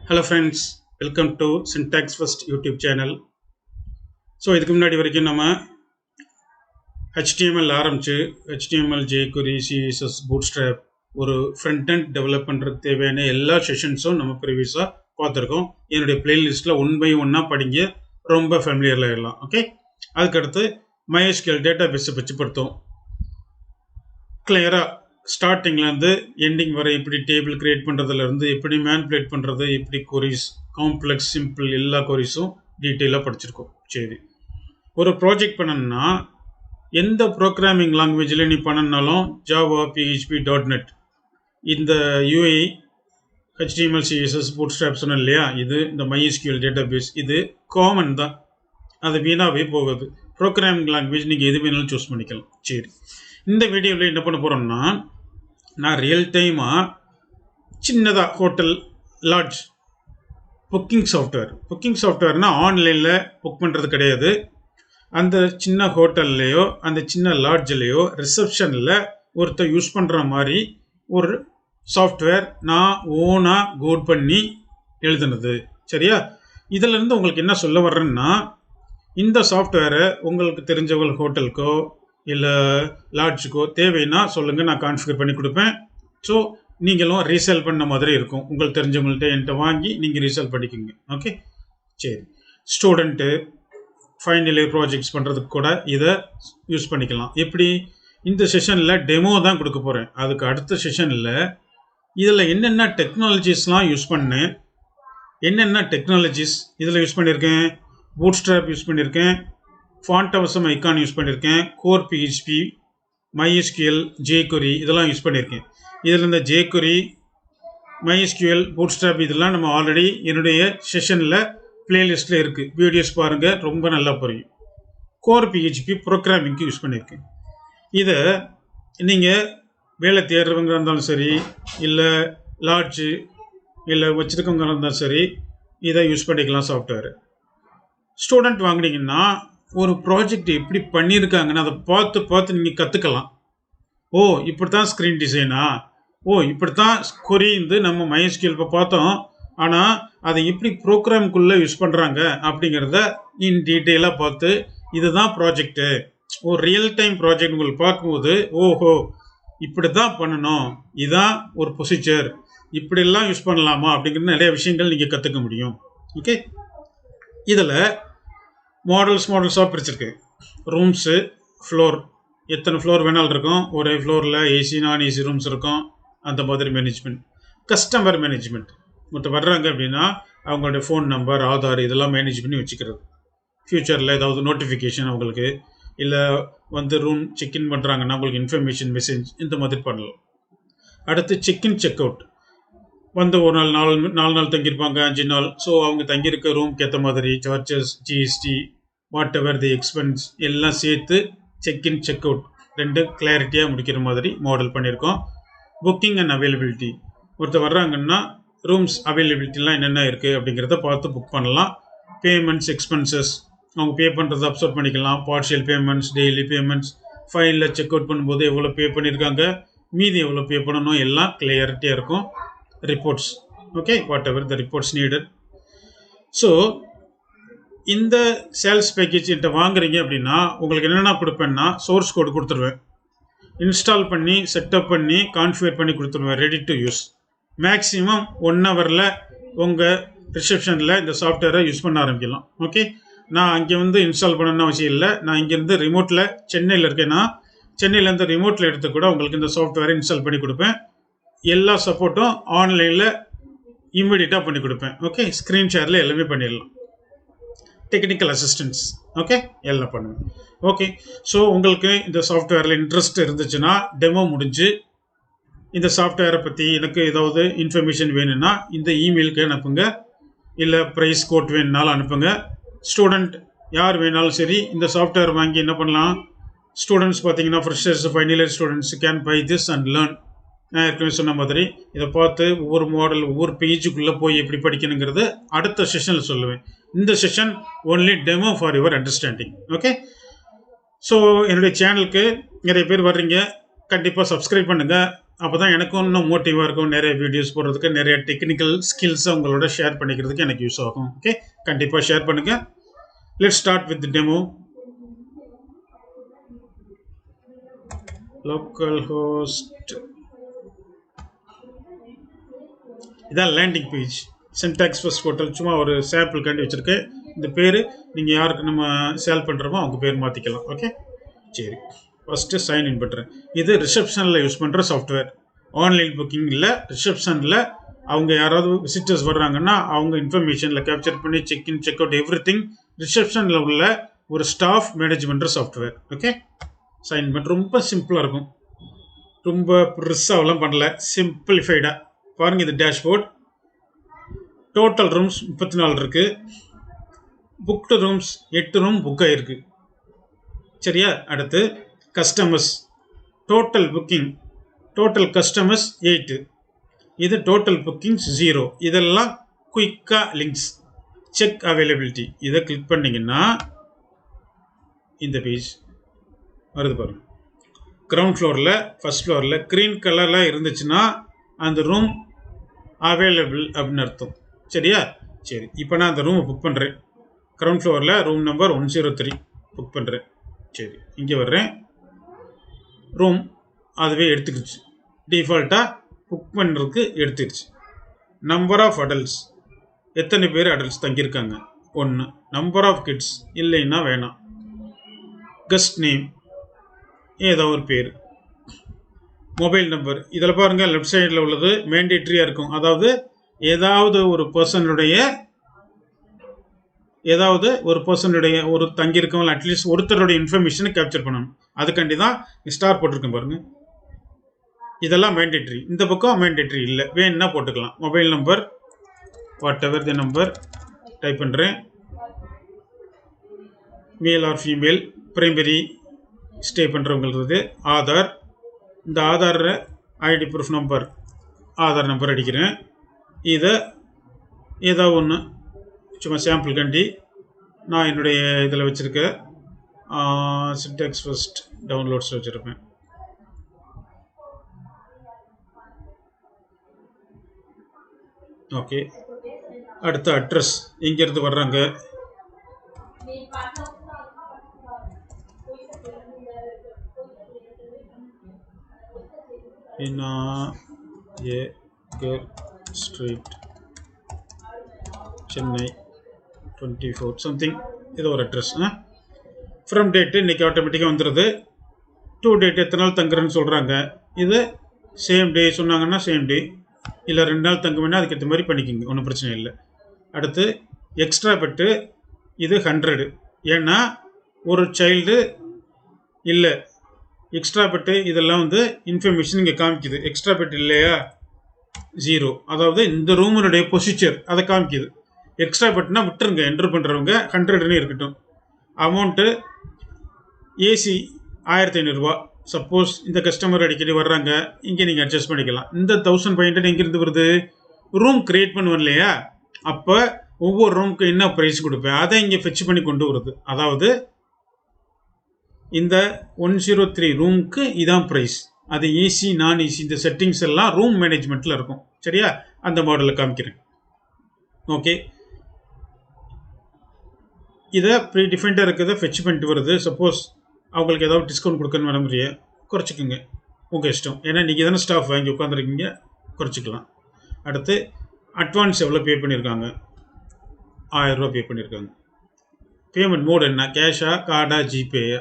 Hello friends, welcome to Syntax First YouTube channel. So இதுக்கு முன்னாடி வரைக்கும் நம்ம HTML ஆரம்பிச்சு HTML jQuery CSS bootstrap ஒரு front end டெவலப் பண்றதுக்கு தேவையான எல்லா செஷன்ஸும் நம்ம ப்ரீவியஸா பார்த்திருக்கோம். என்னுடைய பிளேலிஸ்ட்ல 1 by 1 படிங்க, ரொம்ப ஃபேமிலியர் ஆயிடலாம். ஓகே, அதுக்கு அடுத்து MySQL டேட்டாபேஸ் பற்றி பார்த்தோம். கிளியரா ஸ்டார்டிங்ல இருந்து எண்டிங் வரை எப்படி டேபிள் கிரியேட் பண்றதுல இருந்து எப்படி மேனிபுலேட் பண்றது, எப்படி queries காம்ப்ளெக்ஸ் சிம்பிள் எல்லா queriesம் டீடைலா படிச்சிருக்கோம். சரி, ஒரு ப்ராஜெக்ட் பண்ணணும்னா எந்த ப்ரோக்ராமிங் லாங்குவேஜ்ல நீ பண்ணனாலும் ஜாவா PHP .NET இந்த UI HTML CSS bootstrap சொன்னேன் இல்லையா, இது இந்த MySQL டேட்டாபேஸ் இது காமன் தான், அது வீணாவே போகுது. ப்ரோக்ராமிங் லாங்குவேஜ் நீங்க எது வேணாலும் சூஸ் பண்ணிக்கலாம். சரி, இந்த வீடியோவில் என்ன பண்ண போறோம்னா நான் ரியல் டைமா சின்னதா ஹோட்டல் லாட்ஜ் புக்கிங் சாஃப்ட்வேர்னா ஆன்லைனில் புக் பண்ணுறது கிடையாது. அந்த சின்ன ஹோட்டல்லையோ அந்த சின்ன லாட்ஜ்லேயோ ரிசப்ஷனில் ஒருத்தர் யூஸ் பண்ணுற மாதிரி ஒரு சாஃப்ட்வேர் நான் ஓனாக கோட் பண்ணி எழுதுனது. சரியா, இதிலேருந்து உங்களுக்கு என்ன சொல்ல வர்றேன்னா, இந்த சாஃப்ட்வேரை உங்களுக்கு தெரிஞ்சவங்க ஹோட்டலுக்கோ இல்லை லாட்ஜுக்கோ தேவைன்னா சொல்லுங்கள், நான் கான்ஃபிகர் பண்ணி கொடுப்பேன். ஸோ நீங்களும் ரீசேல் பண்ண மாதிரி இருக்கும். உங்களுக்கு தெரிஞ்சவங்கள்ட்ட என்கிட்ட வாங்கி நீங்கள் ரீசேல் பண்ணிக்கோங்க. ஓகே, சரி. ஸ்டூடெண்ட்டு ஃபைனல் இயர் ப்ராஜெக்ட்ஸ் பண்ணுறதுக்கு கூட இதை யூஸ் பண்ணிக்கலாம். எப்படி, இந்த செஷனில் டெமோ தான் கொடுக்க போகிறேன். அதுக்கு அடுத்த செஷனில் இதில் என்னென்ன டெக்னாலஜிஸ்லாம் யூஸ் பண்ணேன், என்னென்ன டெக்னாலஜிஸ் இதில் யூஸ் பண்ணியிருக்கேன், பூட்ஸ்ட்ராப் யூஸ் பண்ணியிருக்கேன், ஃபாண்ட் அவசம் ஐக்கான் யூஸ் பண்ணியிருக்கேன், கோர் PHP, MySQL, jQuery இதெல்லாம் யூஸ் பண்ணியிருக்கேன். இதில் இந்த jQuery, MySQL, bootstrap இதெல்லாம் நம்ம ஆல்ரெடி என்னுடைய செஷனில் பிளேலிஸ்ட்டில் இருக்குது. வீடியோஸ் பாருங்கள், ரொம்ப நல்லா புரியும். கோர் PHP ப்ரோக்ராமிங்க்கு யூஸ் பண்ணியிருக்கேன். இதை நீங்கள் வேலை தேடுறவங்க இருந்தாலும் சரி, இல்லை லாட்ஜு இல்லை வச்சுருக்கவங்க இருந்தாலும் சரி, இதை யூஸ் பண்ணிக்கலாம். சாஃப்ட்வேர் ஸ்டூடெண்ட் வாங்கினீங்கன்னா ஒரு ப்ராஜெக்ட் எப்படி பண்ணியிருக்காங்கன்னு அதை பார்த்து நீங்கள் கற்றுக்கலாம். ஓ, இப்படி தான் ஸ்க்ரீன் டிசைனா, ஓ இப்படி தான் கொரி நம்ம MySQL இப்போ பார்த்தோம், ஆனால் அதை எப்படி ப்ரோக்ராம்குள்ளே யூஸ் பண்ணுறாங்க அப்படிங்கிறத இன் டீட்டெயிலாக பார்த்து இதுதான் ப்ராஜெக்டு, ஒரு ரியல் டைம் ப்ராஜெக்ட் உங்களுக்கு பார்க்கும்போது ஓஹோ இப்படி தான் பண்ணணும், இதுதான் ஒரு ப்ரொசீஜர், இப்படிலாம் யூஸ் பண்ணலாமா அப்படிங்கிற நிறைய விஷயங்கள் நீங்கள் கற்றுக்க முடியும். ஓகே, இதில் மாடல்ஸாக பிரிச்சிருக்கு. ரூம்ஸு, ஃப்ளோர், எத்தனை ஃப்ளோர் வேணாலும் இருக்கும். ஒரே ஃப்ளோரில் ஏசி நான் ஏசி ரூம்ஸ் இருக்கும். அந்த மாதிரி மேனேஜ்மெண்ட். கஸ்டமர் மேனேஜ்மெண்ட், மொத்தம் வர்றாங்க அப்படின்னா அவங்களுடைய ஃபோன் நம்பர், ஆதார் இதெல்லாம் மேனேஜ் பண்ணி வச்சுக்கிறது. ஃப்யூச்சரில் ஏதாவது நோட்டிஃபிகேஷன் அவங்களுக்கு, இல்லை ரூம் செக்இன் பண்ணுறாங்கன்னா அவங்களுக்கு இன்ஃபர்மேஷன் மெசேஜ் இந்த மாதிரி பண்ணலாம். அடுத்து செக்இன் செக் அவுட், ஒரு நாலு நாள் தங்கியிருப்பாங்க, 5 நாள். ஸோ அவங்க தங்கியிருக்க ரூம்க்கு ஏற்ற மாதிரி charges, GST, what ever the expense எல்லாம் சேர்த்து செக்இன் செக் அவுட் 2 கிளாரிட்டியாக முடிக்கிற மாதிரி மாடல் பண்ணியிருக்கோம். புக்கிங் அண்ட் அவைலபிலிட்டி, ஒருத்தர் வர்றாங்கன்னா ரூம்ஸ் அவைலபிலிட்டிலாம் என்னென்ன இருக்குது அப்படிங்கிறத பார்த்து புக் பண்ணலாம். பேமெண்ட்ஸ், எக்ஸ்பென்சஸ் அவங்க பே பண்ணுறதை அப்சர்வ் பண்ணிக்கலாம். பார்ஷியல் பேமெண்ட்ஸ், டெய்லி பேமெண்ட்ஸ், ஃபைலில் செக் அவுட் பண்ணும்போது எவ்வளோ பே பண்ணியிருக்காங்க, மீதி எவ்வளோ பே பண்ணணும், எல்லாம் கிளியரிட்டியாக இருக்கும். Reports, okay, what ever the reports needed. So இந்த சேல்ஸ் பேக்கேஜ் என்கிட்ட வாங்குறீங்க அப்படின்னா உங்களுக்கு என்னென்ன கொடுப்பேன்னா, சோர்ஸ் கோடு கொடுத்துருவேன், இன்ஸ்டால் பண்ணி செட்டப் பண்ணி கான்ஃபிகர் பண்ணி கொடுத்துருவேன், ரெடி டு யூஸ். மேக்ஸிமம் 1 ஹவரில் உங்கள் ரிசப்ஷனில் இந்த சாஃப்ட்வேரை யூஸ் பண்ண ஆரம்பிக்கலாம். ஓகே, நான் அங்கே இன்ஸ்டால் பண்ணணும்னு அவசியம் இல்லை. நான் இங்கேருந்து ரிமோட்டில் சென்னையில் இருக்கேன்னா சென்னையிலேருந்து ரிமோட்டில் எடுத்து கூட உங்களுக்கு இந்த சாஃப்ட்வேரை இன்ஸ்டால் பண்ணி கொடுப்பேன். எல்லா சப்போர்ட்டும் ஆன்லைனில் இம்மிடியட்டாக பண்ணி கொடுப்பேன். ஓகே, ஸ்க்ரீன் ஷேரில் எல்லாமே பண்ணிடலாம். டெக்னிக்கல் அசிஸ்டன்ஸ், ஓகே, எல்லாம் பண்ணுவேன். ஓகே, ஸோ உங்களுக்கு இந்த சாஃப்ட்வேரில் இன்ட்ரெஸ்ட் இருந்துச்சுன்னா டெமோ முடிஞ்சு இந்த சாஃப்ட்வேரை பற்றி எனக்கு ஏதாவது இன்ஃபர்மேஷன் வேணும்னா இந்த இமெயிலுக்கு அனுப்புங்க, இல்லை ப்ரைஸ் கோட் வேணுனாலும் அனுப்புங்க. ஸ்டூடெண்ட் யார் வேணாலும் சரி இந்த சாஃப்ட்வேர் வாங்கி என்ன பண்ணலாம். ஸ்டூடெண்ட்ஸ் பார்த்தீங்கன்னா freshers, final year students can buy this and learn. நான் ஏற்கனவே சொன்ன மாதிரி இதை பார்த்து ஒவ்வொரு மாடல் ஒவ்வொரு பேஜுக்குள்ளே போய் எப்படி படிக்கணுங்கிறது அடுத்த செஷனில் சொல்லுவேன். இந்த session only demo for your understanding. Okay, so என்னுடைய சேனலுக்கு நிறைய பேர் வர்றீங்க, கண்டிப்பாக சப்ஸ்கிரைப் பண்ணுங்கள். அப்போ தான் எனக்கும் இன்னும் மோட்டிவாக இருக்கும், நிறைய வீடியோஸ் போடுறதுக்கு, நிறைய டெக்னிக்கல் ஸ்கில்ஸை உங்களோட ஷேர் பண்ணிக்கிறதுக்கு எனக்கு யூஸ் ஆகும். ஓகே, கண்டிப்பாக ஷேர் பண்ணுங்கள். Let's start with demo. Local host, இதான் landing page. Syntax first portal சும்மா ஒரு சாம்பிள் காண்டி வச்சுருக்கேன். இந்த பேர் நீங்கள் யாருக்கு நம்ம சேல் பண்ணுறோமோ அவங்க பேர் மாற்றிக்கலாம். ஓகே, சரி. ஃபஸ்ட்டு சைன்இன் பண்ணுறேன். இது ரிசப்ஷனில் யூஸ் பண்ணுற சாஃப்ட்வேர். ஆன்லைன் புக்கிங்கில் ரிசப்ஷனில் அவங்க யாராவது விசிட்டர்ஸ் வர்றாங்கன்னா அவங்க இன்ஃபர்மேஷனில் கேப்சர் பண்ணி check in check out everything ரிசப்ஷனில் உள்ள ஒரு ஸ்டாஃப் மேனேஜ் பண்ணுற சாஃப்ட்வேர். ஓகே, சைன் பண்ண ரொம்ப சிம்பிளாக இருக்கும். ரொம்ப பெருசாகலாம் பண்ணல, சிம்பிளிஃபைடாக. பாருங்கள், இது டேஷ்போர்ட். டோட்டல் ரூம்ஸ் 34 இருக்குது. புக்டு ரூம்ஸ் 8 ரூம் புக் ஆகிருக்கு. சரியா? அடுத்து customers, total booking, total customers 8. இது டோட்டல் புக்கிங்ஸ் 0. இதெல்லாம் குயிக்காக லிங்க்ஸ். செக் அவைலபிலிட்டி, இதை கிளிக் பண்ணிங்கன்னா இந்த பேஜ் வருது பாருங்கள். கிரவுண்ட் ஃப்ளோரில் ஃபஸ்ட் ஃப்ளோரில் க்ரீன் கலரில் இருந்துச்சுன்னா அந்த ரூம் அவைலபிள் அப்படின்னு அர்த்தம். சரியா? சரி, இப்போ நான் அந்த ரூமை புக் பண்ணுறேன். கிரவுண்ட் ஃப்ளோரில் ரூம் நம்பர் 103 புக் பண்ணுறேன். சரி, இங்கே வர்றேன். ரூம் அதுவே எடுத்துக்கிச்சு. டிஃபால்ட்டாக புக் பண்ணுறதுக்கு எடுத்துக்கிச்சு. நம்பர் ஆஃப் அடல்ட்ஸ், எத்தனை பேர் அடல்ட்ஸ் தங்கியிருக்காங்க 1. நம்பர் ஆஃப் கிட்ஸ் இல்லைன்னா வேணாம். கெஸ்ட் நேம் ஏதோ ஒரு பேர். மொபைல் நம்பர், இதில் பாருங்கள் லெஃப்ட் சைடில் உள்ளது மேண்டேட்ரியாக இருக்கும். அதாவது ஏதாவது ஒரு பர்சனுடைய ஒரு தங்கியிருக்கவங்க அட்லீஸ்ட் ஒருத்தருடைய இன்ஃபர்மேஷனை கேப்சர் பண்ணணும். அதுக்காண்டி தான் ஸ்டார் போட்டிருக்கேன் பாருங்கள். இதெல்லாம் மேண்டேட்ரி. இந்த பக்கம் மேண்டேட்ரி இல்லை, வேணுன்னா போட்டுக்கலாம். Mobile number whatever the number type பண்ணுறேன். Male or female, primary stay பண்ணுறவங்களுக்கு. ஆதார், இந்த Aadhaar ID proof number, Aadhaar number அடிக்கிறேன். இதை ஏதோ ஒன்று சும்மா சாம்பிள் கண்டி நான் என்னுடைய இதில் வச்சுருக்கேன். சின்டாக்ஸ் ஃபர்ஸ்ட் டவுன்லோட்ஸ் வச்சுருப்பேன். ஓகே, அடுத்த அட்ரஸ் இங்கேருந்து வர்றாங்க. ஸ்ட்ரீட், சென்னை 24 சம்திங், இது ஒரு அட்ரஸ். ஃப்ரம் டேட்டு இன்றைக்கி ஆட்டோமேட்டிக்காக வந்துடுது. டூ டேட் எத்தனை நாள் தங்குறேன்னு சொல்கிறாங்க. இது சேம் டே சொன்னாங்கன்னா சேம் டே, இல்லை 2 நாள் தங்க வேணால் அதுக்கேற்ற மாதிரி பண்ணிக்கோங்க, ஒன்றும் பிரச்சனை இல்லை. அடுத்து எக்ஸ்ட்ரா பெட்டு, இது 100. ஏன்னா ஒரு சைல்டு இல்லை. எக்ஸ்ட்ரா பெட்டு இதெல்லாம் வந்து இன்ஃபர்மேஷன் இங்கே காமிக்குது. எக்ஸ்ட்ரா பெட் இல்லையா 0, அதாவது இந்த ரூமினுடைய பொசிச்சர் அதை காமிக்குது. எக்ஸ்ட்ரா பெட்னா விட்டுருங்க, என்ட்ரு பண்ணுறவங்க 100ன்னு இருக்கட்டும். அமௌண்ட்டு ஏசி 1500 ரூபா. சப்போஸ் இந்த கஸ்டமர் அடிக்கடி வர்றாங்க, இங்கே நீங்கள் அட்ஜஸ்ட் பண்ணிக்கலாம். இந்த 1500 எங்கேருந்து வருது? ரூம் க்ரியேட் பண்ணுவோம் இல்லையா, அப்போ ஒவ்வொரு ரூமுக்கு என்ன ப்ரைஸ் கொடுப்பேன் அதை இங்கே ஃபெச் பண்ணி கொண்டு வருது. அதாவது இந்த 103 ரூமுக்கு இதான் ப்ரைஸ். அது ஏசி நான் ஏசி இந்த செட்டிங்ஸ் எல்லாம் ரூம் மேனேஜ்மெண்ட்டில் இருக்கும். சரியா? அந்த மாடலில் காமிக்கிறேன். ஓகே, இதை ப்ரீ டிஃபைண்டாக இருக்கிறத ஃபெச் பண்ணிட்டு வருது. சப்போஸ் அவங்களுக்கு ஏதாவது டிஸ்கவுண்ட் கொடுக்கணும்னு வரமுறைய குறைச்சிக்கோங்க, உங்கள் இஷ்டம். ஏன்னா நீங்கள் தானே ஸ்டாஃப் வாங்கி உட்காந்துருக்கீங்க, குறைச்சிக்கலாம். அடுத்து அட்வான்ஸ் எவ்வளோ பே பண்ணியிருக்காங்க? 1000 ரூபா பே பண்ணியிருக்காங்க. பேமெண்ட் மோட் என்ன? கேஷா, கார்டா, ஜிபேயா?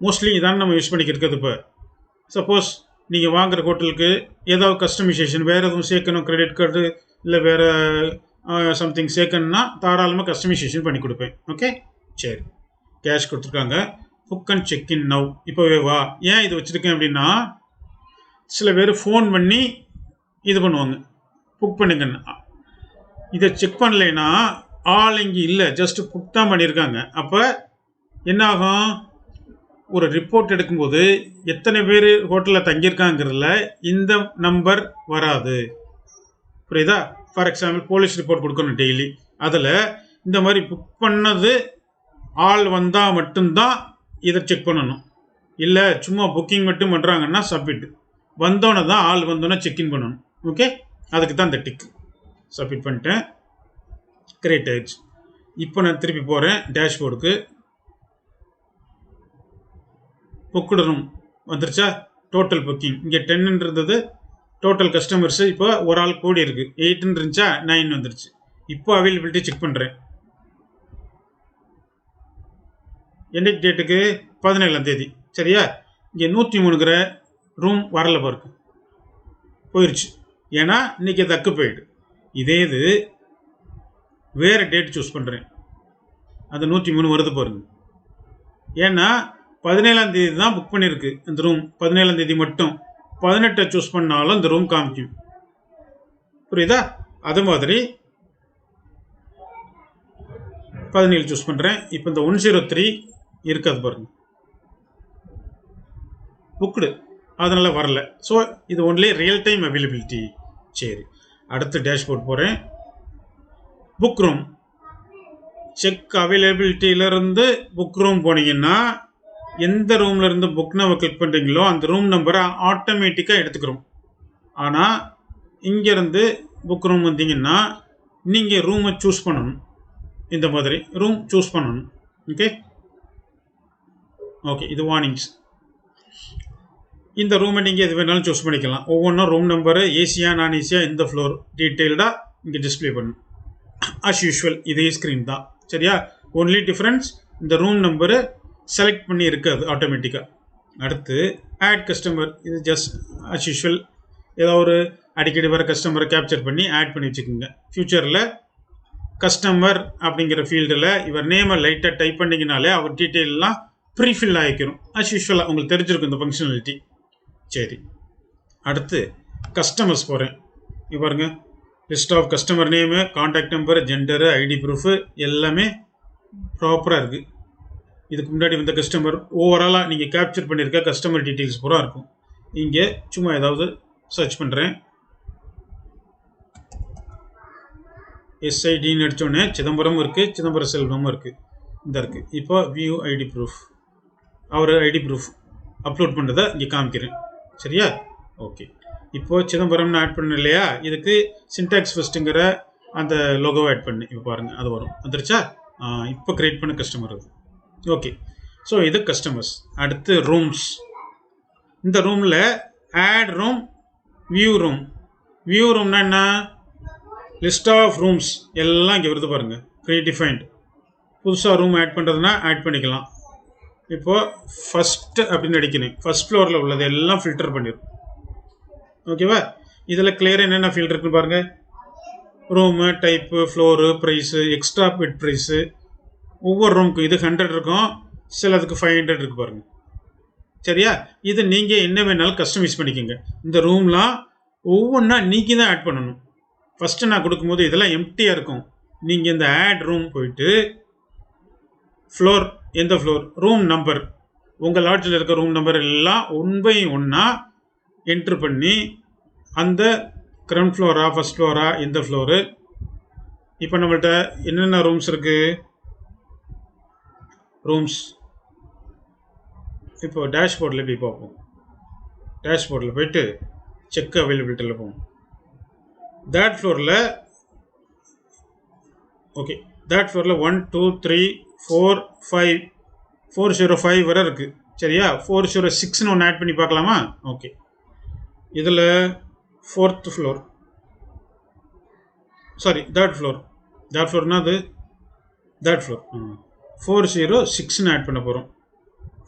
மோஸ்ட்லி இதான நம்ம யூஸ் பண்ணிக்கிறது. இப்போ சப்போஸ் நீங்கள் வாங்குகிற ஹோட்டலுக்கு ஏதாவது கஸ்டமைசேஷன் வேறு எதுவும் சேர்க்கணும், கிரெடிட் கார்டு இல்லை வேறு சம்திங் சேர்க்கணுன்னா தாராளமாக கஸ்டமைசேஷன் பண்ணி கொடுப்பேன். ஓகே, சரி. கேஷ் கொடுத்துருக்காங்க. புக் அண்ட் செக்இன் நவ், இப்போவே வா. ஏன் இது வச்சுருக்கேன் அப்படின்னா, சில பேர் ஃபோன் பண்ணி இது பண்ணுவாங்க, புக் பண்ணுங்கன்னு. இதை செக் பண்ணலைன்னா ஆள் இங்கே இல்லை, ஜஸ்ட்டு புக் தான் பண்ணியிருக்காங்க. அப்போ என்ன ஆகும்? ஒரு ரிப்போர்ட் எடுக்கும்போது எத்தனை பேர் ஹோட்டலில் தங்கியிருக்காங்கிறதுல இந்த நம்பர் வராது. புரியுதா? ஃபார் எக்ஸாம்பிள் போலீஸ் ரிப்போர்ட் கொடுக்கணும் டெய்லி, அதில் இந்த மாதிரி புக் பண்ணது ஆள் வந்தால் மட்டும்தான் இதை செக் பண்ணணும். இல்லை சும்மா புக்கிங் மட்டும் பண்ணுறாங்கன்னா சப்மிட், வந்தோன்னே தான் ஆள் வந்தோன்னே செக்இன் பண்ணணும். ஓகே, அதுக்கு தான் இந்த டிக். சப்மிட் பண்ணிட்டேன், கிரியேட் ஆயிடுச்சு. இப்போ நான் திருப்பி போகிறேன் டேஷ்போர்டுக்கு. புக்குடு ரூம் வந்துருச்சா? டோட்டல் புக்கிங் இங்கே 10 இருந்தது. டோட்டல் கஸ்டமர்ஸு இப்போ ஒரு ஆள் கூடி இருக்குது. 8 இருந்துச்சா 9 வந்துருச்சு. இப்போ அவைலபிலிட்டி செக் பண்ணுறேன். என்னைக்கு டேட்டுக்கு 17ஆம் தேதி. சரியா? இங்கே 103 ரூம் வரல பாருங்க, போயிடுச்சு. ஏன்னா இன்றைக்கி அது அக்குபைடு. இதே இது வேறு டேட் சூஸ் பண்ணுறேன், அது 103 வருது பாருங்க. ஏன்னா 17ஆம் தேதி தான் புக் பண்ணியிருக்கு இந்த ரூம். 17ஆம் தேதி மட்டும். 18 சூஸ் பண்ணாலும் இந்த ரூம் காமிக்கும். புரியுதா? அது மாதிரி 17 சூஸ் பண்ணுறேன். இப்போ இந்த 103 இருக்காது பாருங்க, புக்குடு, அதனால் வரல. ஸோ இது ஒன்லி ரியல் டைம் அவைலபிலிட்டி. சரி, அடுத்து டேஷ்போர்ட் போகிறேன். புக் ரூம் செக் அவைலபிலிட்டியிலேருந்து புக் ரூம் போனீங்கன்னா எந்த ரூமில் இருந்து புக் நம்ம கிளிக் பண்ணுறீங்களோ அந்த ரூம் நம்பரை ஆட்டோமேட்டிக்காக எடுத்துக்கிறோம். ஆனால் இங்கேருந்து புக் ரூம் வந்தீங்கன்னா நீங்கள் ரூமை சூஸ் பண்ணணும். இந்த மாதிரி ரூம் சூஸ் பண்ணணும். ஓகே ஓகே, இது வார்னிங்ஸ். இந்த ரூமை நீங்கள் எது வேணாலும் சூஸ் பண்ணிக்கலாம். ஒவ்வொன்றும் ரூம் நம்பரு, ஏசியா நான் ஏசியா, இந்த ஃப்ளோர் டீட்டெயில்டாக இங்கே டிஸ்பிளே பண்ணணும். ஆஸ் யூஷுவல் இதே ஸ்க்ரீன் தான். சரியா? ஒன்லி டிஃப்ரென்ஸ் இந்த ரூம் நம்பரு செலக்ட் பண்ணி இருக்காது ஆட்டோமேட்டிக்காக. அடுத்து ஆட் கஸ்டமர். இது ஜஸ்ட் ஆஸ் யூஷுவல் ஏதோ ஒரு அடிக்கடி வர கஸ்டமரை கேப்சர் பண்ணி ஆட் பண்ணி வச்சுக்கோங்க. ஃப்யூச்சரில் கஸ்டமர் அப்படிங்கிற ஃபீல்டில் இவர் நேமை லைட்டாக டைப் பண்ணிங்கனாலே அவர் டீட்டெயிலெலாம் ப்ரீஃபில் ஆகிக்கிறோம். ஆஸ் யூஷுவலாக உங்களுக்கு தெரிஞ்சிருக்கும் இந்த ஃபங்க்ஷனாலிட்டி. சரி, அடுத்து கஸ்டமர்ஸ் போகிறேன். இப்போ பாருங்க, list of customer name, contact number, gender, ID proof எல்லாமே ப்ராப்பராக இருக்குது. இதுக்கு முன்னாடி வந்த கஸ்டமர் ஓவராலாக நீங்கள் கேப்சர் பண்ணியிருக்க கஸ்டமர் டீட்டெயில்ஸ் பூரா இருக்கும். இங்கே சும்மா ஏதாவது சர்ச் பண்ணுறேன். எஸ்ஐடின்னு அடித்தோடனே சிதம்பரம் இருக்குது, சிதம்பரம் செல்வமும் இருக்குது, இந்த இருக்குது. இப்போ வியூ ஐடி ப்ரூஃப், அவர் ஐடி ப்ரூஃப் அப்லோட் பண்ணுறதை இங்கே காமிக்கிறேன். சரியா? ஓகே, இப்போது சிதம்பரம்னு ஆட் பண்ண இல்லையா, இதுக்கு சின்டாக்ஸ் ஃபஸ்ட்டுங்கிற அந்த லோகோவை ஆட் பண்ணி இப்போ பாருங்கள் அது வரும். வந்துருச்சா? இப்போ க்ரியேட் பண்ண கஸ்டமர் அது. ஓகே, ஸோ இது கஸ்டமர்ஸ். அடுத்து ரூம்ஸ். இந்த ரூமில் add room, view room. View ரூம்னா என்ன? லிஸ்ட் ஆஃப் ரூம்ஸ் எல்லாம் இங்கே வருது பாருங்கள், ப்ரீடிஃபைன்ட். புதுசாக ரூம் ஆட் பண்ணுறதுனா ஆட் பண்ணிக்கலாம். இப்போது ஃபஸ்ட்டு அப்படின்னு அடிக்கணும். ஃபஸ்ட் ஃப்ளோரில் உள்ளது எல்லாம் ஃபில்டர் பண்ணிடும். ஓகேவா? இதில் கிளியராக என்னென்ன ஃபீல்டு இருக்குன்னு பாருங்கள். Room, type, floor, price, extra bed price. ஒவ்வொரு ரூமுக்கும் இது 100 இருக்கும், சிலதுக்கு 500 இருக்கு பாருங்கள். சரியா? இது நீங்கள் என்ன வேணாலும் கஸ்டமைஸ் பண்ணிக்கோங்க. இந்த ரூம்லாம் ஒவ்வொன்றா நீங்கள் தான் ஆட் பண்ணணும். ஃபஸ்ட்டு நான் கொடுக்கும்போது இதெல்லாம் எம்டியாக இருக்கும். நீங்கள் இந்த ஆட் ரூம் போயிட்டு ஃப்ளோர், எந்த ஃப்ளோர், ரூம் நம்பர், உங்கள் லாட்ஜில் இருக்க ரூம் நம்பர் எல்லாம் 1 by 1 என்ட்ரு பண்ணி அந்த கிரவுண்ட் ஃப்ளோரா ஃபஸ்ட் ஃப்ளோரா எந்த ஃப்ளோரு. இப்போ நம்மள்கிட்ட என்னென்ன ரூம்ஸ் இருக்குது? ரூம்ஸ் இப்போ டேஷ்போர்டில் போய் பார்ப்போம். டேஷ்போர்டில் போய்ட்டு செக் அவைலபிலிட்டியில் போவோம். தேர்ட் ஃப்ளோரில் ஓகே, தேர்ட் ஃப்ளோரில் 1 2 3 4 5 405 வரை இருக்குது. சரியா? 406ன்னு ஒன்று ஆட் பண்ணி பார்க்கலாமா? ஓகே, இதில் 4th floor, sorry third floor. Third ஃப்ளோர்னா அது தேர்ட் ஃப்ளோர். 406ன்னு ஆட் பண்ண போகிறோம்.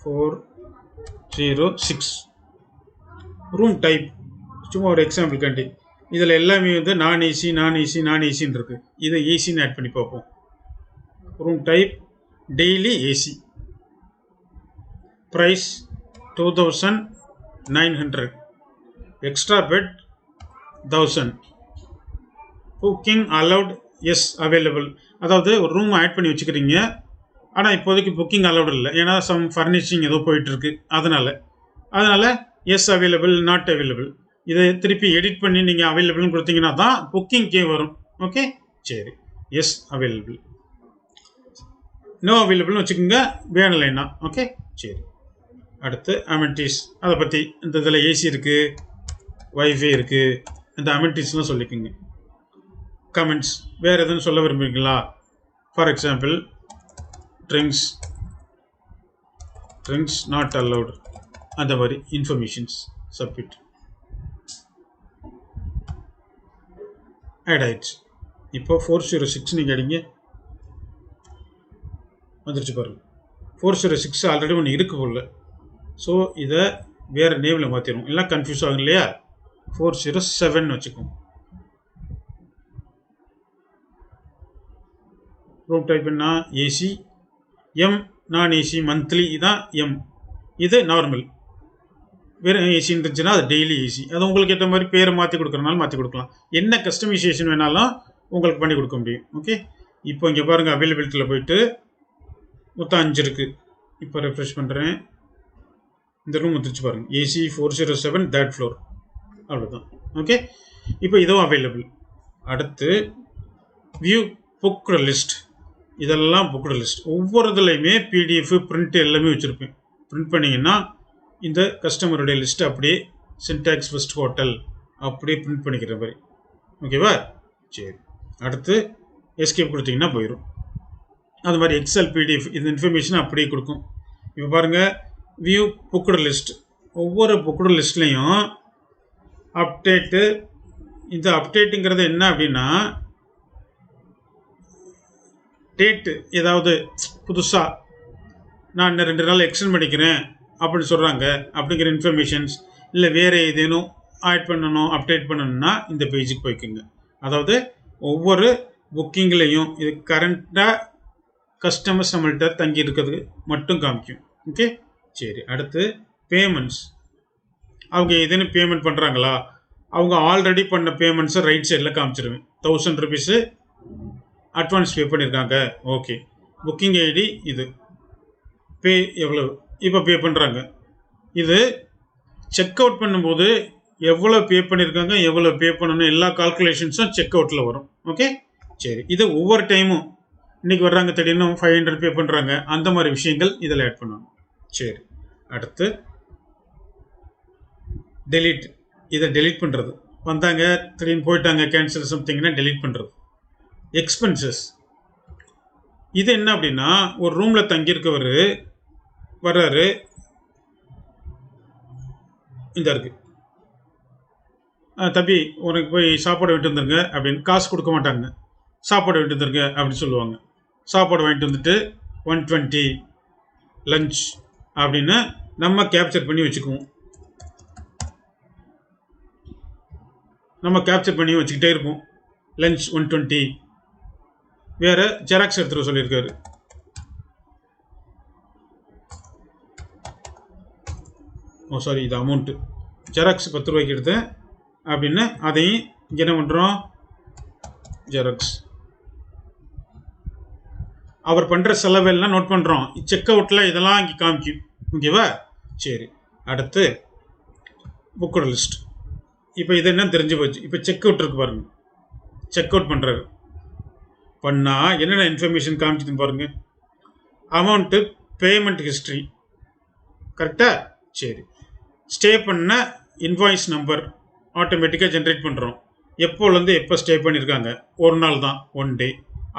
406 ரூம் டைப் சும்மா ஒரு எக்ஸாம்பிள் கண்டி. இதில் எல்லாமே வந்து நான் ஏசி நான் ஏசி நான் ஏசின்னு இருக்குது. இதை ஏசின்னு ஆட் பண்ணி பார்ப்போம். Room type daily AC. Price 2900. Extra bed 1000. Booking allowed, yes available. அதாவது ஒரு ரூம் ஆட் பண்ணி வச்சுக்கிறீங்க, ஆனால் இப்போதைக்கு புக்கிங் அலவுட் இல்லை, ஏன்னா சம் ஃபர்னிஷிங் ஏதோ போயிட்டுருக்கு. அதனால் எஸ் அவைலபிள், நாட் அவைலபிள். இதை திருப்பி எடிட் பண்ணி நீங்கள் அவைலபிள்னு கொடுத்தீங்கன்னா தான் புக்கிங்கே வரும். ஓகே, சரி, எஸ் அவைலபிள். நோ அவைலபிள்னு வச்சுக்கோங்க, வேணலைன்னா. ஓகே, சரி. அடுத்து அமெனிட்டிஸ், அதை பற்றி இந்த இதில் ஏசி இருக்குது, வைஃபை இருக்குது, அந்த அமெனிட்டிஸ்லாம் சொல்லிக்கோங்க. கமெண்ட்ஸ் வேறு எதுவும் சொல்ல விரும்புகிறீங்களா? For example drinks not allowed, அந்த மாதிரி இன்ஃபர்மேஷன்ஸ் சப்மிட். ஆட் ஆயிடுச்சு. இப்போ 406 நீங்கள் அடிங்க, வந்துருச்சு பாருங்கள். 406 ஆல்ரெடி ஒன்று இருக்கு போல. ஸோ இதை வேறு நேமில் மாற்றிடும், எல்லாம் கன்ஃபியூஸ் ஆகும் இல்லையா? 407 வச்சுக்கோம். ரூம் டைப் என்ன? ஏசி. எம் நான் ஏசி மந்த்லி தான் எம், இது நார்மல். வேறு ஏசின்னு இருந்துச்சுன்னா அது டெய்லி ஏசி. அது உங்களுக்கு ஏற்ற மாதிரி பேரை மாற்றி கொடுக்குறனால மாற்றி கொடுக்கலாம். என்ன கஸ்டமைசேஷன் வேணாலும் உங்களுக்கு பண்ணி கொடுக்க முடியும். ஓகே, இப்போ இங்கே பாருங்கள், அவைலபிலிட்டியில் போயிட்டு மொத்தம் 5 இருக்குது. இப்போ ரெஃப்ரெஷ் பண்ணுறேன், இந்த ரூம் வந்துருச்சு பாருங்கள், ஏசி 407 3rd floor. அவ்வளோதான். ஓகே, இப்போ இதுவும் அவைலபிள். அடுத்து வியூ புக்டு லிஸ்ட். இதெல்லாம் புக்டு லிஸ்ட். ஒவ்வொரு இதுலையுமே பிடிஎஃப் பிரிண்ட் எல்லாமே வச்சுருப்பேன். பிரிண்ட் பண்ணிங்கன்னா இந்த கஸ்டமருடைய லிஸ்ட்டு அப்படியே சின்டாக்ஸ் ஃபர்ஸ்ட் ஹோட்டல் அப்படியே பிரிண்ட் பண்ணிக்கிற மாதிரி. ஓகேவா? சரி, அடுத்து எஸ்கேப் கொடுத்தீங்கன்னா போயிடும். அது மாதிரி எக்ஸல் பிடிஎஃப் இந்த இன்ஃபர்மேஷனை அப்படியே கொடுக்கும். இப்போ பாருங்கள், வியூ புக்டு லிஸ்ட். ஒவ்வொரு புக்டு லிஸ்ட்லேயும் அப்டேட்டு. இந்த அப்டேட்டுங்கிறது என்ன அப்படின்னா, டேட்டு ஏதாவது புதுசாக நான் இன்னும் 2 நாள் எக்ஸ்டெண்ட் பண்ணிக்கிறேன் அப்படின்னு சொல்கிறாங்க அப்படிங்கிற இன்ஃபர்மேஷன்ஸ், இல்லை வேறு ஏதேனும் ஆட் பண்ணணும் அப்டேட் பண்ணணும்னா இந்த பேஜுக்கு போய்க்குங்க. அதாவது ஒவ்வொரு புக்கிங்லேயும் இது கரண்ட்டாக கஸ்டமர்ஸ் நம்மள்கிட்ட தங்கி இருக்கிறது மட்டும் காமிக்கும். ஓகே, சரி. அடுத்து பேமெண்ட்ஸ். அவங்க ஏதேனும் பேமெண்ட் பண்ணுறாங்களா, அவங்க ஆல்ரெடி பண்ண பேமெண்ட்ஸை ரைட் சைடில் காமிச்சிருவேன். 1000 rupees அட்வான்ஸ் பே பண்ணியிருக்காங்க. ஓகே, புக்கிங் ஐடி இது, பே எவ்வளோ இப்போ பே பண்ணுறாங்க. இது செக் அவுட் பண்ணும்போது எவ்வளோ பே பண்ணியிருக்காங்க, எவ்வளோ பே பண்ணணும், எல்லா கால்குலேஷன்ஸும் செக் அவுட்டில் வரும். ஓகே, சரி. இது ஒவ்வொரு டைமும் இன்றைக்கி வர்றாங்க, திடீர்னு 500 பே பண்ணுறாங்க, அந்த மாதிரி விஷயங்கள் இதில் ஆட் பண்ணணும். சரி, அடுத்து டெலீட். இதை டெலீட் பண்ணுறது. வந்தாங்க திடீர்னு போயிட்டாங்க, கேன்சல் சம்திங்னா டெலீட் பண்ணுறது. எக்ஸ்பென்சஸ். இது என்ன அப்படின்னா, ஒரு ரூமில் தங்கியிருக்கவர் வர்றாரு, இந்த இருக்குது, தம்பி உனக்கு போய் சாப்பாடு வாங்கிட்டு வந்துருங்க அப்படின்னு. காசு கொடுக்க மாட்டாங்க, சாப்பாடு வாங்கிட்டு வந்துருங்க அப்படின்னு சொல்லுவாங்க. சாப்பாடு வாங்கிட்டு வந்துட்டு 120 லஞ்ச் அப்படின்னு நம்ம கேப்சர் பண்ணி வச்சுக்குவோம். நம்ம கேப்சர் பண்ணி வச்சுக்கிட்டே இருப்போம். லஞ்ச் 120. வேறு ஜெராக்ஸ் எடுத்துகிட்டு சொல்லியிருக்காரு. ஓ சாரி, இது அமௌண்ட்டு. ஜெராக்ஸ் 10 ரூபாய்க்கு எடுத்தேன் அப்படின்னு அதையும் இங்கே என்ன பண்ணுறோம், ஜெராக்ஸ். அவர் பண்ணுற செலவெல்லாம் நோட் பண்ணுறோம். செக் அவுட்டில் இதெல்லாம் இங்கே காமிக்கும். ஓகேவா? சரி, அடுத்து புக்கோட லிஸ்ட். இப்போ இது என்ன தெரிஞ்சு போச்சு. இப்போ செக் அவுட் இருக்கு பாருங்கள். செக் அவுட் பண்ணுறாரு. பண்ணால் என்னென்ன இன்ஃபர்மேஷன் காமிக்குதுன்னு பாருங்கள். அமௌண்ட்டு, பேமெண்ட் ஹிஸ்ட்ரி, கரெக்டாக? சரி. ஸ்டே பண்ண இன்வாய்ஸ் நம்பர் ஆட்டோமேட்டிக்காக ஜென்ரேட் பண்ணுறோம். எப்போலேருந்து எப்போ ஸ்டே பண்ணியிருக்காங்க, ஒரு நாள் தான், 1 day,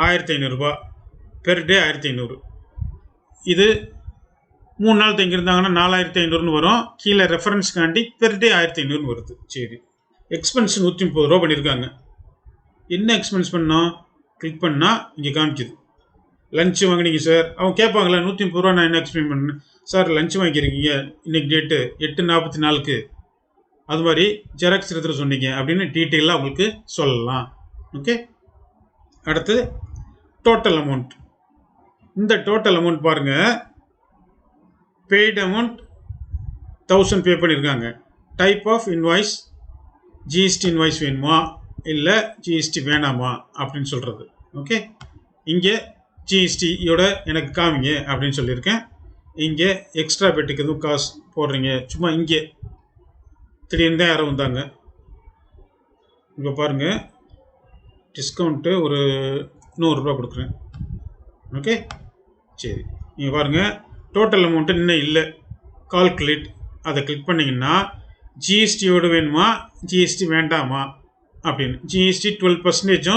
1500 ரூபா பெர் டே, 1500. இது 3 நாள் தங்கியிருந்தாங்கன்னா 4500 வரும். கீழே ரெஃபரன்ஸ்காண்டி பெர் டே 1500 வருது. சரி, எக்ஸ்பென்ஸ் 130 ரூபா பண்ணியிருக்காங்க. என்ன எக்ஸ்பென்ஸ் பண்ணோம், கிளிக் பண்ணால் இங்கே காமிக்குது. லஞ்சு வாங்கினீங்க சார். அவங்க கேட்பாங்களா, 130 ரூபா நான் என்ன எக்ஸ்பிளைன் பண்ணேன் சார், லஞ்சு வாங்கியிருக்கீங்க இன்றைக்கி டேட்டு 8:44. அது மாதிரி ஜெராக்ஸ் எடுத்துகிட்டு சொன்னீங்க அப்படின்னு டீட்டெயிலாக அவங்களுக்கு சொல்லலாம். ஓகே, அடுத்து டோட்டல் அமௌண்ட். இந்த டோட்டல் அமௌண்ட் பாருங்கள், பெய்டு அமௌண்ட் 1000 பே பண்ணியிருக்காங்க. Type of invoice, GST invoice வேணுமா இல்லை ஜிஎஸ்டி வேணாமா அப்படின்னு சொல்கிறது. ஓகே, இங்கே ஜிஎஸ்டியோட எனக்கு காமிங்க அப்படின்னு சொல்லியிருக்கேன். இங்கே எக்ஸ்ட்ரா பெட்டுக்கு எதுவும் காசு போடுறீங்க, சும்மா இங்கே திடீர்னு தான் யாரும் வந்தாங்க. இப்போ பாருங்கள், டிஸ்கவுண்ட்டு ஒரு 100 ரூபா கொடுக்குறேன். ஓகே, சரி. நீங்கள் பாருங்கள், டோட்டல் அமௌண்ட்டு இன்னும் இல்லை, கால்குலேட். அதை கிளிக் பண்ணிங்கன்னா ஜிஎஸ்டியோடு வேணுமா ஜிஎஸ்டி வேண்டாமா அப்படின்னு. ஜிஎஸ்டி 12%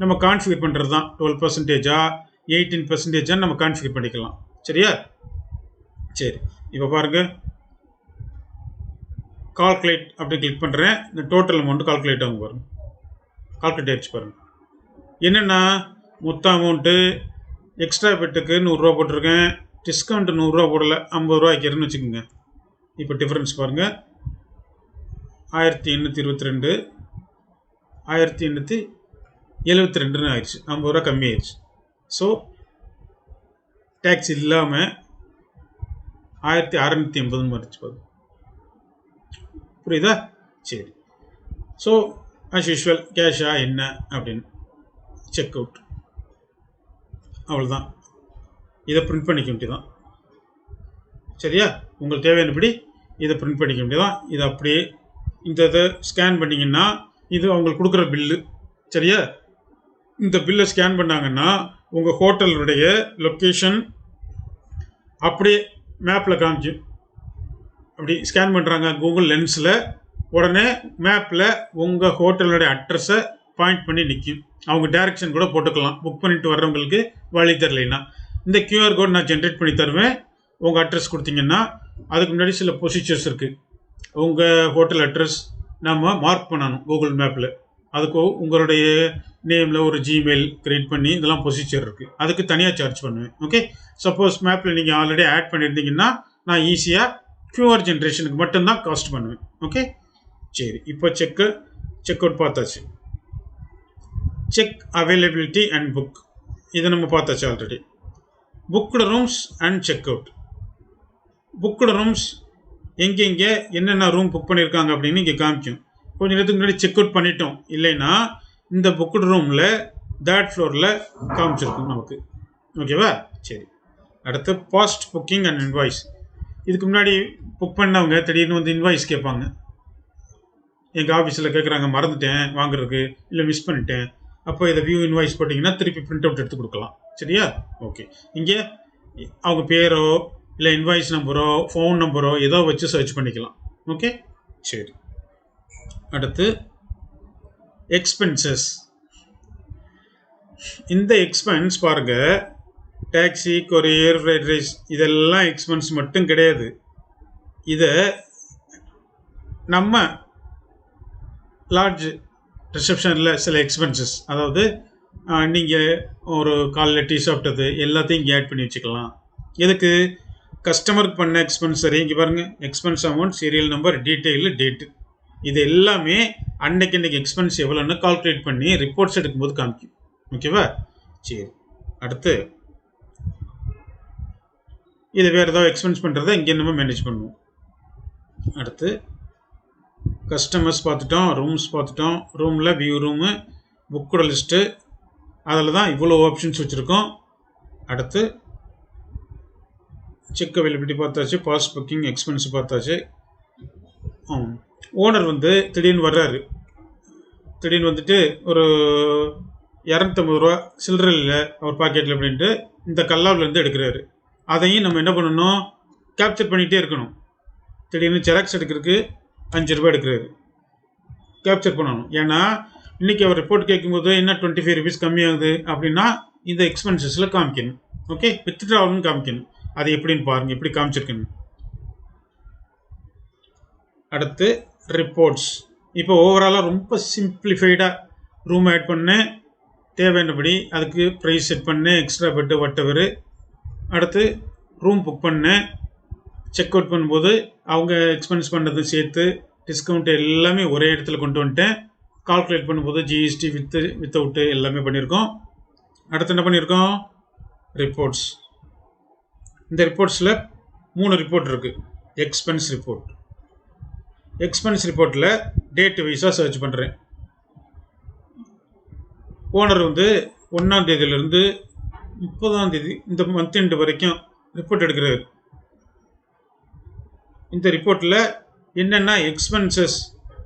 நம்ம கான்ஃபிகர் பண்ணுறது தான். 12%, 18% நம்ம கான்ஃபிகர் பண்ணிக்கலாம். சரியா? சரி, இப்போ பாருங்கள், கால்குலேட் அப்படி கிளிக் பண்ணுறேன். இந்த டோட்டல் அமௌண்ட்டு கால்குலேட் ஆகும் பாருங்கள். கால்குலேட் ஆகிடுச்சு பாருங்கள். என்னென்னா மொத்த அமௌண்ட்டு எக்ஸ்ட்ரா பெட்டுக்கு 100 ரூபா போட்டிருக்கேன், டிஸ்கவுண்ட் 100 ரூபா போடல, 50 ரூபா ஆக்கிடுறேன்னு வச்சுக்கோங்க. இப்போ டிஃப்ரென்ஸ் பாருங்கள், 1822 1872 ஆயிடுச்சு, 50 ரூபா கம்மி ஆயிடுச்சு. ஸோ டேக்ஸ் இல்லாமல் 1680 மாறிச்சு பாருங்க. புரியுதா? சரி. ஸோ ஆஸ் யூஷுவல் கேஷா என்ன அப்படின்னு செக் அவுட், அவ்வளோதான். இதை பிரிண்ட் பண்ணிக்க வேண்டியதான். சரியா? உங்களுக்கு தேவையானபடி இதை பிரிண்ட் பண்ணிக்க வேண்டியதான். இதை அப்படியே இந்த இதை ஸ்கேன் பண்ணிங்கன்னா இது அவங்களுக்கு கொடுக்குற பில்லு. சரியா? இந்த பில்லை ஸ்கேன் பண்ணாங்கன்னா உங்கள் ஹோட்டலுடைய லொக்கேஷன் அப்படியே மேப்பில் காமிக்கும். அப்படி ஸ்கேன் பண்ணுறாங்க கூகுள் லென்ஸில், உடனே மேப்பில் உங்கள் ஹோட்டலுடைய அட்ரஸை பாயிண்ட் பண்ணி நிற்கும். அவங்க டைரக்ஷன் கூட போட்டுக்கலாம். புக் பண்ணிட்டு வர்றவங்களுக்கு வழி தரலைன்னா இந்த QR கோட் நான் ஜென்ரேட் பண்ணி தருவேன். உங்கள் அட்ரஸ் கொடுத்தீங்கன்னா அதுக்கு முன்னாடி சில ப்ரொசீஜர்ஸ் இருக்குது. உங்கள் ஹோட்டல் அட்ரஸ் நம்ம மார்க் பண்ணணும் கூகுள் மேப்பில். அதுக்கு உங்களுடைய நேமில் ஒரு ஜிமெயில் க்ரியேட் பண்ணி இதெல்லாம் ப்ரொசீஜர் இருக்குது. அதுக்கு தனியாக சார்ஜ் பண்ணுவேன். ஓகே, சப்போஸ் மேப்பில் நீங்கள் ஆல்ரெடி ஆட் பண்ணியிருந்தீங்கன்னா நான் ஈஸியாக QR ஜென்ரேஷனுக்கு மட்டும்தான் காஸ்ட் பண்ணுவேன். ஓகே, சரி. இப்போ செக் அவுட் பார்த்தாச்சு. செக் அவைலபிலிட்டி அண்ட் புக், இதை நம்ம பார்த்தாச்சு already. Booked rooms and check out. Booked rooms எங்கெங்கே என்னென்ன ரூம் புக் பண்ணியிருக்காங்க அப்படின்னு இங்கே காமிக்கும். கொஞ்சம் நேரத்துக்கு முன்னாடி செக் அவுட் பண்ணிட்டோம் இல்லைன்னா இந்த புக்டு ரூமில் 3rd ஃப்ளோரில் காமிச்சிருக்கும் நமக்கு. ஓகேவா? சரி. அடுத்து பாஸ்ட் புக்கிங் அண்ட் இன்வாய்ஸ். இதுக்கு முன்னாடி புக் பண்ணவங்க திடீர்னு வந்து இன்வாய்ஸ் கேட்பாங்க. எங்கள் ஆஃபீஸில் கேட்குறாங்க, மறந்துட்டேன் வாங்குறதுக்கு, இல்லை மிஸ் பண்ணிட்டேன். அப்போ இதை வியூ இன்வாய்ஸ் போட்டிங்கன்னா திருப்பி பிரிண்ட் அவுட் எடுத்து கொடுக்கலாம். சரியா? ஓகே. இங்கே அவங்க பேரோ இல்லை இன்வாய்ஸ் நம்பரோ ஃபோன் நம்பரோ ஏதோ வச்சு சர்ச் பண்ணிக்கலாம். ஓகே, சரி. அடுத்து எக்ஸ்பென்சஸ். இந்த எக்ஸ்பென்ஸ் பாருங்கள், டாக்ஸி, கொரியர், ஃப்ரைட் ரைஸ் இதெல்லாம் எக்ஸ்பென்ஸ் மட்டும் கிடையாது. இதை நம்ம லார்ஜ் ரிசப்ஷனில் சில எக்ஸ்பென்சஸ், அதாவது நீங்கள் ஒரு காலையில் டீ சாப்பிட்டது எல்லாத்தையும் இங்கே ஆட் பண்ணி வச்சுக்கலாம். எதுக்கு? கஸ்டமருக்கு பண்ண எக்ஸ்பென்ஸ். சரி, இங்கே பாருங்கள், expense amount, serial number, detail, date. இது எல்லாமே அன்னைக்கு எக்ஸ்பென்ஸ் எவ்வளோன்னு கால்குலேட் பண்ணி ரிப்போர்ட்ஸ் எடுக்கும்போது காமிக்கும். ஓகேவா? சரி. அடுத்து இது வேறு ஏதாவது எக்ஸ்பென்ஸ் பண்ணுறதை இங்கே நம்ம மேனேஜ் பண்ணுவோம். அடுத்து கஸ்டமர்ஸ் பார்த்துட்டோம், ரூம்ஸ் பார்த்துட்டோம். ரூமில் வியூ ரூமு, புக்கோட லிஸ்ட்டு, அதில் தான் இவ்வளோ ஆப்ஷன்ஸ் வச்சுருக்கோம். அடுத்து செக் அவைலபிலிட்டி பார்த்தாச்சு, பாஸ்ட் புக்கிங், எக்ஸ்பென்ஸ் பார்த்தாச்சு. ஓனர் வந்து திடீர்னு வர்றாரு. திடீர்னு வந்துட்டு ஒரு 250 ரூபா சில்லறை இல்லை அவர் பாக்கெட்டில் அப்படின்ட்டு இந்த கல்லாவிலேருந்து எடுக்கிறாரு. அதையும் நம்ம என்ன பண்ணணும்? கேப்சர் பண்ணிகிட்டே இருக்கணும். திடீர்னு ஜெராக்ஸ் எடுக்கிறதுக்கு 5 ரூபா எடுக்கிறாரு, கேப்சர் பண்ணணும். ஏன்னா இன்றைக்கி அவர் ரிப்போர்ட் கேட்கும்போது என்ன 25 ருபீஸ் கம்மியாகுது அப்படின்னா இந்த எக்ஸ்பென்சஸில் காமிக்கணும். ஓகே, வித்ட்ராவல்னு காமிக்கணும். அது எப்படின்னு பாருங்கள், எப்படி காமிச்சிருக்கணும். அடுத்து ரிப்போர்ட்ஸ். இப்போ ஓவராலாக ரொம்ப சிம்பிளிஃபைடாக ரூம் ஆட் பண்ணேன், தேவையானபடி அதுக்கு ப்ரைஸ் செட் பண்ணேன், எக்ஸ்ட்ரா பெட்டு வட்டவர். அடுத்து ரூம் புக் பண்ணேன், செக் அவுட் பண்ணும்போது அவங்க எக்ஸ்பென்ஸ் பண்ணது சேர்த்து டிஸ்கவுண்ட் எல்லாமே ஒரே இடத்துல கொண்டு வந்துட்டேன். கால்குலேட் பண்ணும்போது ஜிஎஸ்டி வித்தவுட்டு எல்லாமே பண்ணியிருக்கோம். அடுத்து என்ன பண்ணியிருக்கோம்? ரிப்போர்ட்ஸ். இந்த ரிப்போர்ட்ஸில் 3 ரிப்போர்ட் இருக்குது. Expense report. எக்ஸ்பென்ஸ் ரிப்போர்ட்டில் டேட் வைஸாக சர்ச் பண்ணுறேன். ஓனர் வந்து 1ஆம் தேதியிலேருந்து 30ஆம் தேதி இந்த மந்த் எண்டு வரைக்கும் ரிப்போர்ட் எடுக்கிறாரு. இந்த ரிப்போர்ட்டில் என்னென்ன எக்ஸ்பென்சஸ்,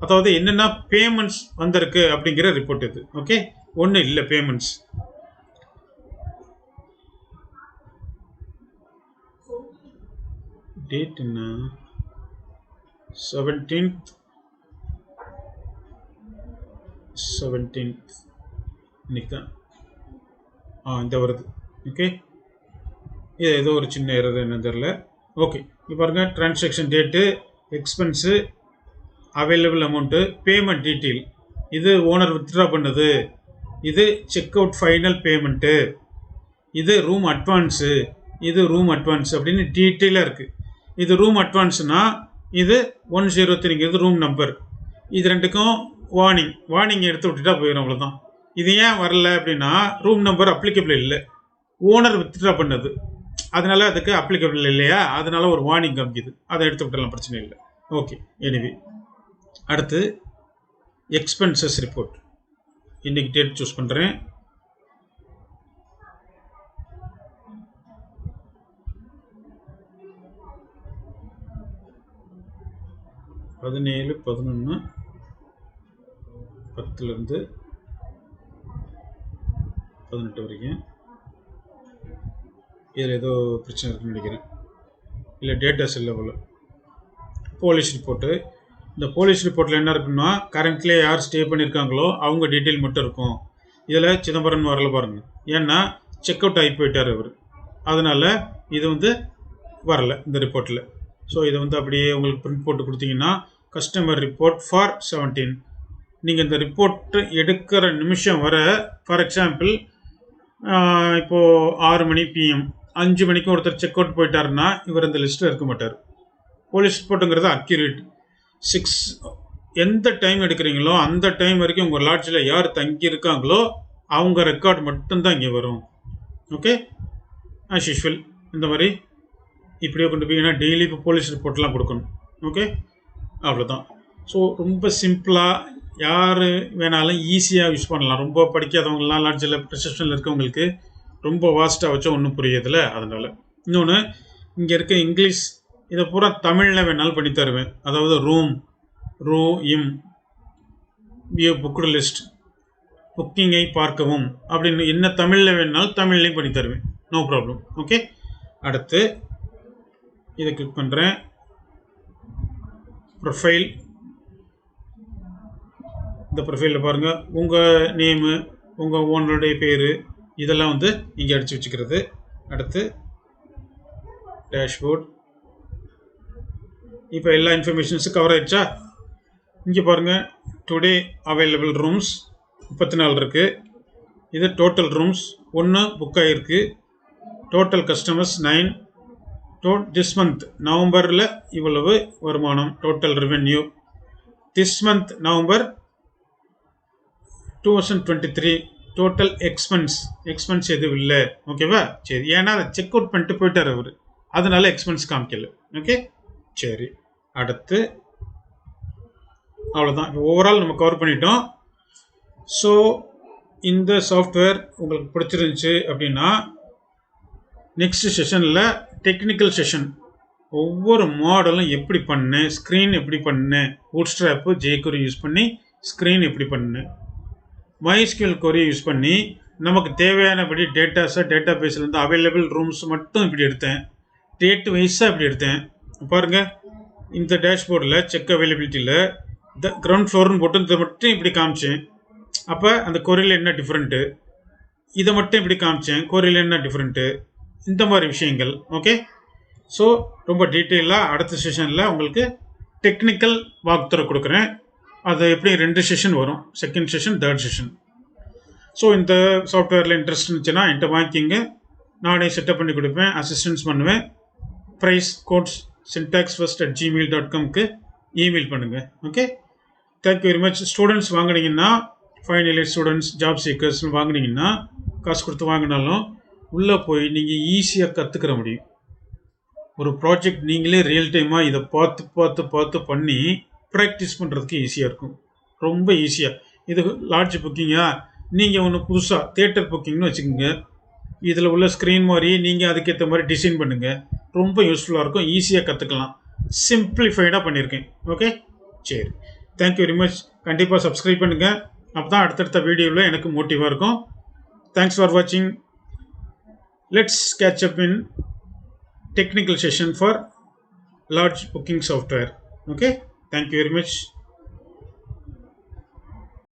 அதாவது என்னென்ன பேமெண்ட்ஸ் வந்திருக்கு அப்படிங்கிற ரிப்போர்ட் இது. ஓகே, ஒன்றும் இல்லை பேமெண்ட்ஸ். டேட் என்ன? 17th இன்னைக்கு தான் இந்த வருது. ஓகே, இது ஏதோ ஒரு சின்ன எரர் என்னன்னு தெரில. ஓகே, இப்போ பாருங்கள், transaction date, expense, available amount, payment detail. இது ஓனர் வித்ட்ரா பண்ணது, இது செக் அவுட் ஃபைனல் பேமெண்ட்டு, இது ரூம் அட்வான்ஸு, இது ரூம் அட்வான்ஸ் அப்படின்னு டீட்டெயிலாக இருக்குது. இது ரூம் அட்வான்ஸ்னால் இது 103, இது ரூம் நம்பர். இது ரெண்டுக்கும் வார்னிங் எடுத்து விட்டுட்டா போயிடும், அவ்வளோதான். இது ஏன் வரல அப்படின்னா ரூம் நம்பர் அப்ளிகபிள் இல்லை, ஓனர் வித்ட்ரா பண்ணது, அதனால அதுக்கு அப்ளிகபிள் இல்லையா, அதனால ஒரு வார்னிங் காமிக்குது, அதை எடுத்து விட்டுலாம், பிரச்சனை இல்லை. ஓகே, எனிவே அடுத்து எக்ஸ்பென்சஸ் ரிப்போர்ட். இன்னைக்கு டேட் சூஸ் பண்ணுறேன். பதினேழு 11 10 18 வரைக்கும். இதில் ஏதோ பிரச்சனை இருக்குன்னு நினைக்கிறேன், இல்லை டேட்டாஸ் இல்லை போல். Police report. இந்த போலீஸ் ரிப்போர்ட்டில் என்ன இருக்குன்னா, கரண்ட்லேயே யார் ஸ்டே பண்ணியிருக்காங்களோ அவங்க டீட்டெயில் மட்டும் இருக்கும். இதில் சிதம்பரம் வரல பாருங்கள், ஏன்னா செக் அவுட் ஆகி போயிட்டார் அவர், அதனால் இது வரல இந்த ரிப்போர்ட்டில். ஸோ இதை அப்படியே உங்களுக்கு பிரிண்ட் போட்டு கொடுத்தீங்கன்னா, கஸ்டமர் ரிப்போர்ட் ஃபார் 17. நீங்கள் இந்த ரிப்போர்ட்டு எடுக்கிற நிமிஷம் வர, ஃபார் எக்ஸாம்பிள் இப்போது 6 மணி PM, 5 மணிக்கு ஒருத்தர் செக் அவுட் போயிட்டாருன்னா இவர் இந்த லிஸ்ட்டில் இருக்க மாட்டார். Police ரிப்போர்ட்டுங்கிறது accurate. 6 எந்த டைம் எடுக்கிறீங்களோ அந்த டைம் வரைக்கும் உங்கள் லாட்ஜில் யார் தங்கியிருக்காங்களோ அவங்க ரெக்கார்டு மட்டும்தான் இங்கே வரும். ஓகே, ஆஸ் யூஷுவல் இந்த மாதிரி இப்படியே கொண்டு போய் டெய்லி இப்போ போலீஸ் ரிப்போர்ட்லாம் கொடுக்கணும். ஓகே, அவ்வளோதான். ஸோ ரொம்ப சிம்பிளாக யார் வேணாலும் ஈஸியாக யூஸ் பண்ணலாம். ரொம்ப படிக்காதவங்களாம் லாட்ஜில் ரிசப்ஷனில் இருக்கவங்களுக்கு ரொம்ப வாஸ்ட்டாக வச்சா ஒன்றும் புரியுதில்ல, அதனால். இன்னொன்று, இங்கே இருக்க இங்கிலீஷ் இதை பூரா தமிழில் வேணாலும் பண்ணி தருவேன். அதாவது ரூம், வியூ புக்டு லிஸ்ட், புக்கிங்கை பார்க்கவும் அப்படின்னு என்ன தமிழில் வேணாலும் தமிழ்லையும் பண்ணி தருவேன், நோ ப்ராப்ளம். ஓகே, அடுத்து இதை கிளிக் பண்ணுறேன். ப்ரொஃபைல். இந்த ப்ரொஃபைலில் பாருங்கள், உங்கள் நேமு, உங்கள் ஓனருடைய பேர், இதெல்லாம் இங்கே அடித்து வச்சுக்கிறது. அடுத்து டேஷ்போர்ட். இப்போ எல்லா இன்ஃபர்மேஷன்ஸும் கவர் ஆகிடுச்சா? இங்கே பாருங்கள், டுடே அவைலபிள் ரூம்ஸ் 34 இருக்குது. இது டோட்டல் ரூம்ஸ் 1 புக் ஆகிருக்கு. Total customers 9. திஸ் மந்த் நவம்பரில் இவ்வளவு வருமானம், total revenue. This month November 2023 total expense எதுவும் இல்லை. ஓகேவா? சரி, ஏன்னா அதை செக் அவுட் பண்ணிட்டு போயிட்டார் அவர், அதனால எக்ஸ்பென்ஸ் காமிக்கல. ஓகே, சரி. அடுத்து அவ்வளோதான். இப்போ ஓவரால் நம்ம கவர் பண்ணிட்டோம். ஸோ இந்த சாஃப்ட்வேர் உங்களுக்கு பிடிச்சிருந்துச்சு அப்படின்னா நெக்ஸ்ட் செஷனில் டெக்னிக்கல் செஷன், ஒவ்வொரு மாடலும் எப்படி பண்ணேன், ஸ்க்ரீன் எப்படி பண்ணேன், பூட்ஸ்ட்ராப்பு jQuery யூஸ் பண்ணி ஸ்க்ரீன் எப்படி பண்ணேன், MySQL query யூஸ் பண்ணி நமக்கு தேவையானபடி டேட்டா பேஸ்லேருந்து அவைலபிள் ரூம்ஸ் மட்டும் இப்படி எடுத்தேன், டேட் வைஸாக இப்படி எடுத்தேன். பாருங்கள், இந்த டேஷ்போர்டில் செக் அவைலபிலிட்டியில் கிரவுண்ட் ஃப்ளோர்னு போட்டு இதை மட்டும் இப்படி காமிச்சேன். அப்போ அந்த கொரியில் என்ன டிஃப்ரெண்ட்டு, இதை மட்டும் இப்படி காமிச்சேன், கொரியில் என்ன டிஃப்ரெண்ட்டு, இந்த மாதிரி விஷயங்கள். ஓகே, ஸோ ரொம்ப டீட்டெயிலாக அடுத்த செஷனில் உங்களுக்கு டெக்னிக்கல் வாக் த்ரூ கொடுக்குறேன். அது எப்படி 2 செஷன் வரும், second session, third session. So இந்த சாஃப்ட்வேரில் இன்ட்ரெஸ்ட் இருந்துச்சுன்னா என்கிட்ட வாங்கிக்கிங்க, நானே செட்டப் பண்ணி கொடுப்பேன், அசிஸ்டன்ஸ் பண்ணுவேன். ப்ரைஸ் கோட்ஸ் syntaxfirst@gmail.com இமெயில் பண்ணுங்கள். Okay, thank you very much. Students வாங்கினீங்கன்னா, final year students, job seekers வாங்கினீங்கன்னா, காசு கொடுத்து வாங்கினாலும் உள்ளே போய் நீங்கள் ஈஸியாக கற்றுக்கிற முடியும். ஒரு ப்ராஜெக்ட் நீங்களே ரியல் டைமாக இதை பார்த்து பண்ணி ப்ராக்டிஸ் பண்ணுறதுக்கு ஈஸியாக இருக்கும், ரொம்ப ஈஸியாக. இது லாட்ஜ் புக்கிங்காக நீங்கள் ஒன்று புதுசாக தியேட்டர் புக்கிங்னு வச்சுக்கோங்க, இதில் உள்ள ஸ்க்ரீன் மாதிரி நீங்கள் அதுக்கேற்ற மாதிரி டிசைன் பண்ணுங்கள், ரொம்ப யூஸ்ஃபுல்லாக இருக்கும், ஈஸியாக கற்றுக்கலாம். சிம்பிளிஃபைடாக பண்ணியிருக்கேன். ஓகே, சரி, தேங்க்யூ வெரி மச். கண்டிப்பாக சப்ஸ்கிரைப் பண்ணுங்கள், அப்போ தான் அடுத்தடுத்த வீடியோவில் எனக்கு மோட்டிவாக இருக்கும். தேங்க்ஸ் ஃபார் வாட்சிங். Let's catch up in technical session for large booking software. Okay, thank you very much.